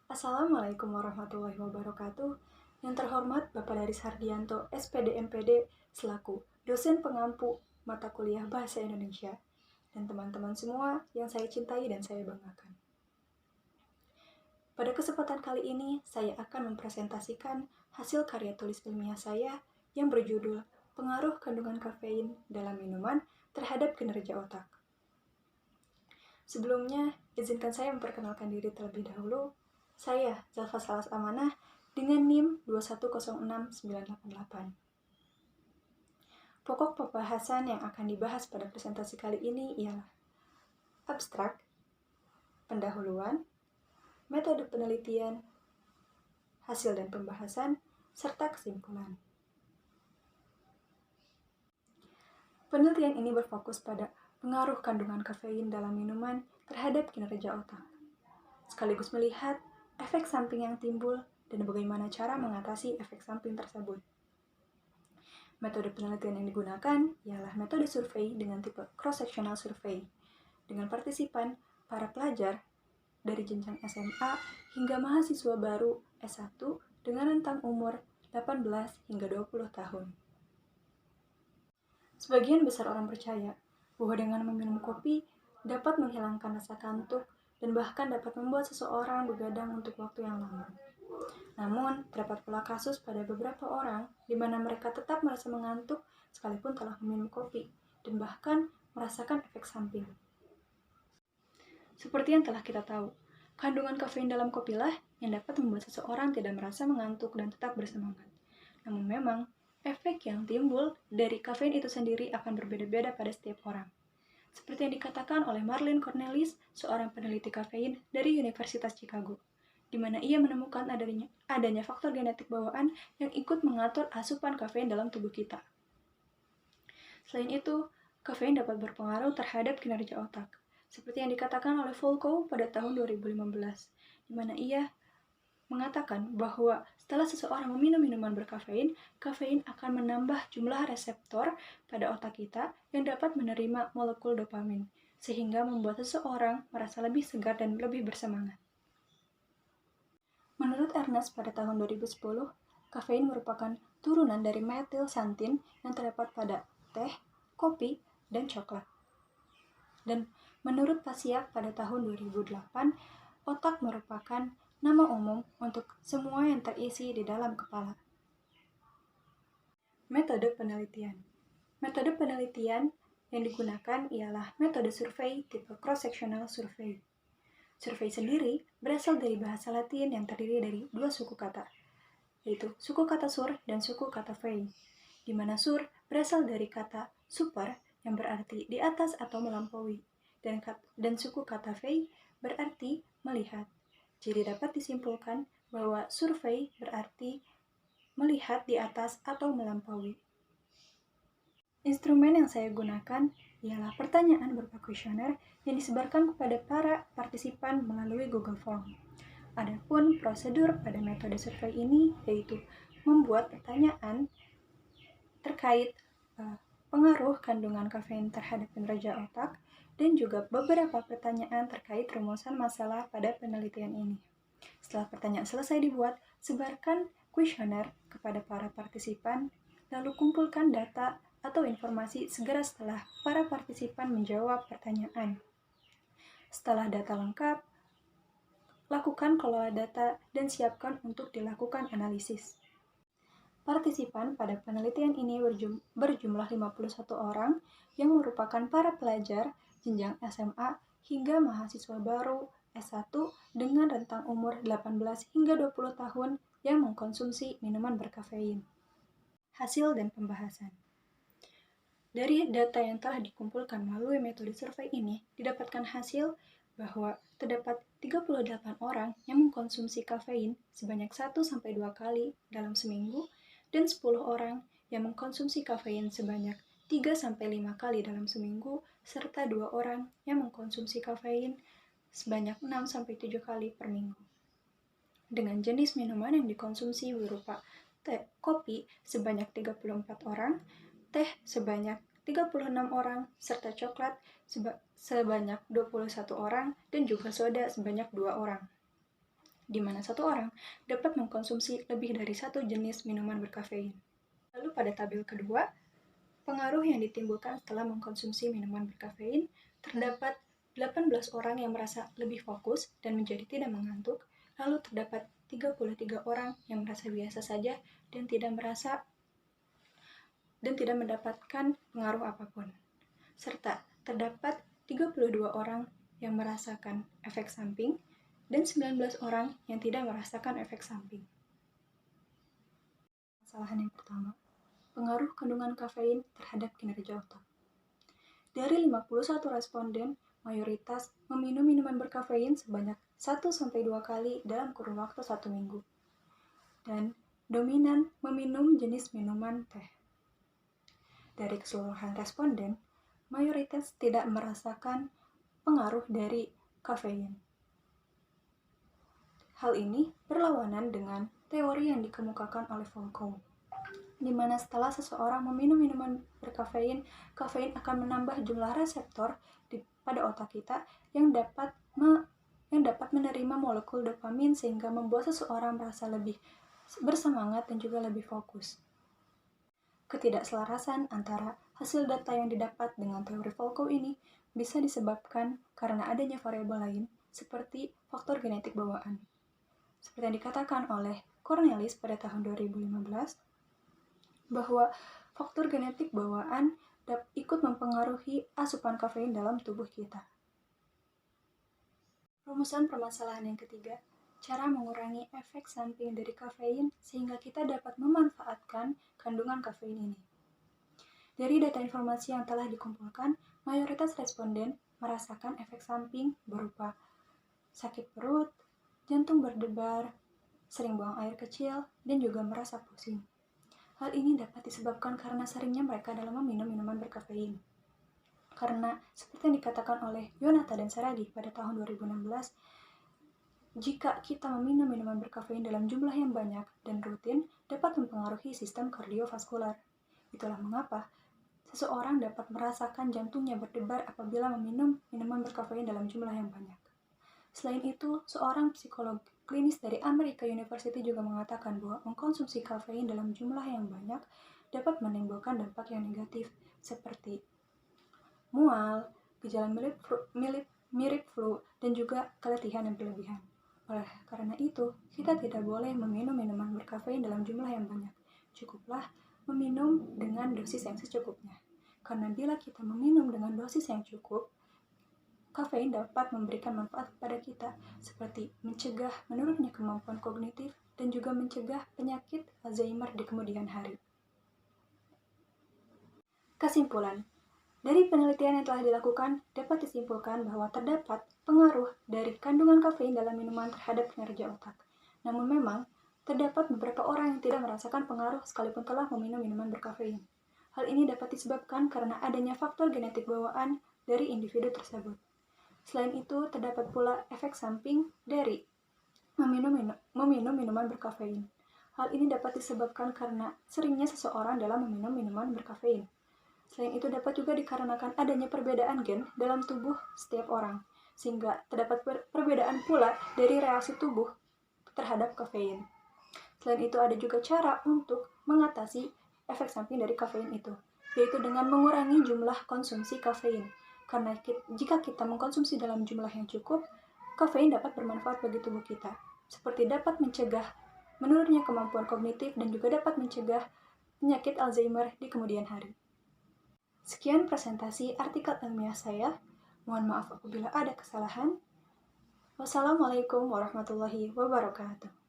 Assalamualaikum warahmatullahi wabarakatuh. Yang terhormat Bapak Daris Hardianto, SPD MPD, selaku dosen pengampu mata kuliah Bahasa Indonesia, dan teman-teman semua yang saya cintai dan saya banggakan. Pada kesempatan kali ini, saya akan mempresentasikan hasil karya tulis ilmiah saya yang berjudul Pengaruh Kandungan Kafein dalam Minuman Terhadap Kinerja Otak. Sebelumnya, izinkan saya memperkenalkan diri terlebih dahulu. Saya, Zalfa Salas Amanah, dengan NIM 2106988. Pokok pembahasan yang akan dibahas pada presentasi kali ini ialah abstrak, pendahuluan, metode penelitian, hasil dan pembahasan, serta kesimpulan. Penelitian ini berfokus pada pengaruh kandungan kafein dalam minuman terhadap kinerja otak, sekaligus melihat efek samping yang timbul dan bagaimana cara mengatasi efek samping tersebut. Metode penelitian yang digunakan ialah metode survei dengan tipe cross-sectional survey, dengan partisipan para pelajar dari jenjang SMA hingga mahasiswa baru S1 dengan rentang umur 18 hingga 20 tahun. Sebagian besar orang percaya bahwa dengan meminum kopi dapat menghilangkan rasa kantuk dan bahkan dapat membuat seseorang begadang untuk waktu yang lama. Namun, terdapat pula kasus pada beberapa orang di mana mereka tetap merasa mengantuk sekalipun telah meminum kopi dan bahkan merasakan efek samping. Seperti yang telah kita tahu, kandungan kafein dalam kopilah yang dapat membuat seseorang tidak merasa mengantuk dan tetap bersemangat. Namun memang, efek yang timbul dari kafein itu sendiri akan berbeda-beda pada setiap orang. Seperti yang dikatakan oleh Marlene Cornelis, seorang peneliti kafein dari Universitas Chicago, di mana ia menemukan adanya faktor genetik bawaan yang ikut mengatur asupan kafein dalam tubuh kita. Selain itu, kafein dapat berpengaruh terhadap kinerja otak, seperti yang dikatakan oleh Volkow pada tahun 2015, di mana ia mengatakan bahwa setelah seseorang meminum minuman berkafein, kafein akan menambah jumlah reseptor pada otak kita yang dapat menerima molekul dopamin, sehingga membuat seseorang merasa lebih segar dan lebih bersemangat. Menurut Ernest pada tahun 2010, kafein merupakan turunan dari metilxanthin yang terdapat pada teh, kopi, dan coklat. Dan menurut Pasiak pada tahun 2008, otak merupakan nama umum untuk semua yang terisi di dalam kepala. Metode penelitian. Metode penelitian yang digunakan ialah metode survei tipe cross-sectional survey. Survei sendiri berasal dari bahasa Latin yang terdiri dari dua suku kata, yaitu suku kata sur dan suku kata vei, di mana sur berasal dari kata super yang berarti di atas atau melampaui, dan suku kata vei berarti melihat. Jadi dapat disimpulkan bahwa survei berarti melihat di atas atau melampaui. Instrumen yang saya gunakan ialah pertanyaan berupa kuesioner yang disebarkan kepada para partisipan melalui Google Form. Adapun prosedur pada metode survei ini yaitu membuat pertanyaan terkait pengaruh kandungan kafein terhadap kinerja otak dan juga beberapa pertanyaan terkait rumusan masalah pada penelitian ini. Setelah pertanyaan selesai dibuat, sebarkan kuesioner kepada para partisipan, lalu kumpulkan data atau informasi segera setelah para partisipan menjawab pertanyaan. Setelah data lengkap, lakukan kelola data dan siapkan untuk dilakukan analisis. Partisipan pada penelitian ini berjumlah 51 orang yang merupakan para pelajar jenjang SMA hingga mahasiswa baru S1 dengan rentang umur 18 hingga 20 tahun yang mengkonsumsi minuman berkafein. Hasil dan pembahasan. Dari data yang telah dikumpulkan melalui metode survei ini, didapatkan hasil bahwa terdapat 38 orang yang mengkonsumsi kafein sebanyak 1-2 kali dalam seminggu dan 10 orang yang mengkonsumsi kafein sebanyak 3-5 kali dalam seminggu, serta 2 orang yang mengkonsumsi kafein sebanyak 6-7 kali per minggu. Dengan jenis minuman yang dikonsumsi berupa kopi sebanyak 34 orang, teh sebanyak 36 orang, serta coklat sebanyak 21 orang, dan juga soda sebanyak 2 orang. di mana satu orang dapat mengkonsumsi lebih dari satu jenis minuman berkafein. Lalu pada tabel kedua, pengaruh yang ditimbulkan setelah mengkonsumsi minuman berkafein, terdapat 18 orang yang merasa lebih fokus dan menjadi tidak mengantuk, lalu terdapat 33 orang yang merasa biasa saja dan tidak mendapatkan pengaruh apapun. Serta terdapat 32 orang yang merasakan efek samping dan 19 orang yang tidak merasakan efek samping. Kesalahan yang pertama, pengaruh kandungan kafein terhadap kinerja otak. Dari 51 responden, mayoritas meminum minuman berkafein sebanyak 1-2 kali dalam kurun waktu 1 minggu. Dan dominan meminum jenis minuman teh. Dari keseluruhan responden, mayoritas tidak merasakan pengaruh dari kafein. Hal ini berlawanan dengan teori yang dikemukakan oleh Volkow, di mana setelah seseorang meminum minuman berkafein, kafein akan menambah jumlah reseptor pada otak kita yang dapat menerima molekul dopamin sehingga membuat seseorang merasa lebih bersemangat dan juga lebih fokus. Ketidakselarasan antara hasil data yang didapat dengan teori Volkow ini bisa disebabkan karena adanya variabel lain seperti faktor genetik bawaan. Seperti yang dikatakan oleh Cornelis pada tahun 2015, bahwa faktor genetik bawaan ikut mempengaruhi asupan kafein dalam tubuh kita. Rumusan permasalahan yang ketiga, cara mengurangi efek samping dari kafein sehingga kita dapat memanfaatkan kandungan kafein ini. Dari data informasi yang telah dikumpulkan, mayoritas responden merasakan efek samping berupa sakit perut, jantung berdebar, sering buang air kecil, dan juga merasa pusing. Hal ini dapat disebabkan karena seringnya mereka dalam meminum minuman berkafein. Karena seperti yang dikatakan oleh Yonata dan Saradi pada tahun 2016, jika kita meminum minuman berkafein dalam jumlah yang banyak dan rutin, dapat mempengaruhi sistem kardiovaskular. Itulah mengapa seseorang dapat merasakan jantungnya berdebar apabila meminum minuman berkafein dalam jumlah yang banyak. Selain itu, seorang psikolog klinis dari American University juga mengatakan bahwa mengkonsumsi kafein dalam jumlah yang banyak dapat menimbulkan dampak yang negatif seperti mual, gejala mirip flu, dan juga keletihan yang berlebihan. Oleh karena itu, kita tidak boleh meminum minuman berkafein dalam jumlah yang banyak. Cukuplah meminum dengan dosis yang secukupnya. Karena bila kita meminum dengan dosis yang cukup, kafein dapat memberikan manfaat kepada kita, seperti mencegah menurunnya kemampuan kognitif dan juga mencegah penyakit Alzheimer di kemudian hari. Kesimpulan, dari penelitian yang telah dilakukan, dapat disimpulkan bahwa terdapat pengaruh dari kandungan kafein dalam minuman terhadap kinerja otak. Namun memang, terdapat beberapa orang yang tidak merasakan pengaruh sekalipun telah meminum minuman berkafein. Hal ini dapat disebabkan karena adanya faktor genetik bawaan dari individu tersebut. Selain itu, terdapat pula efek samping dari meminum minuman berkafein. Hal ini dapat disebabkan karena seringnya seseorang dalam meminum minuman berkafein. Selain itu dapat juga dikarenakan adanya perbedaan gen dalam tubuh setiap orang, sehingga terdapat perbedaan pula dari reaksi tubuh terhadap kafein. Selain itu ada juga cara untuk mengatasi efek samping dari kafein itu, yaitu dengan mengurangi jumlah konsumsi kafein. Karena jika kita mengkonsumsi dalam jumlah yang cukup, kafein dapat bermanfaat bagi tubuh kita, seperti dapat mencegah menurunnya kemampuan kognitif dan juga dapat mencegah penyakit Alzheimer di kemudian hari. Sekian presentasi artikel ilmiah saya. Mohon maaf apabila ada kesalahan. Wassalamualaikum warahmatullahi wabarakatuh.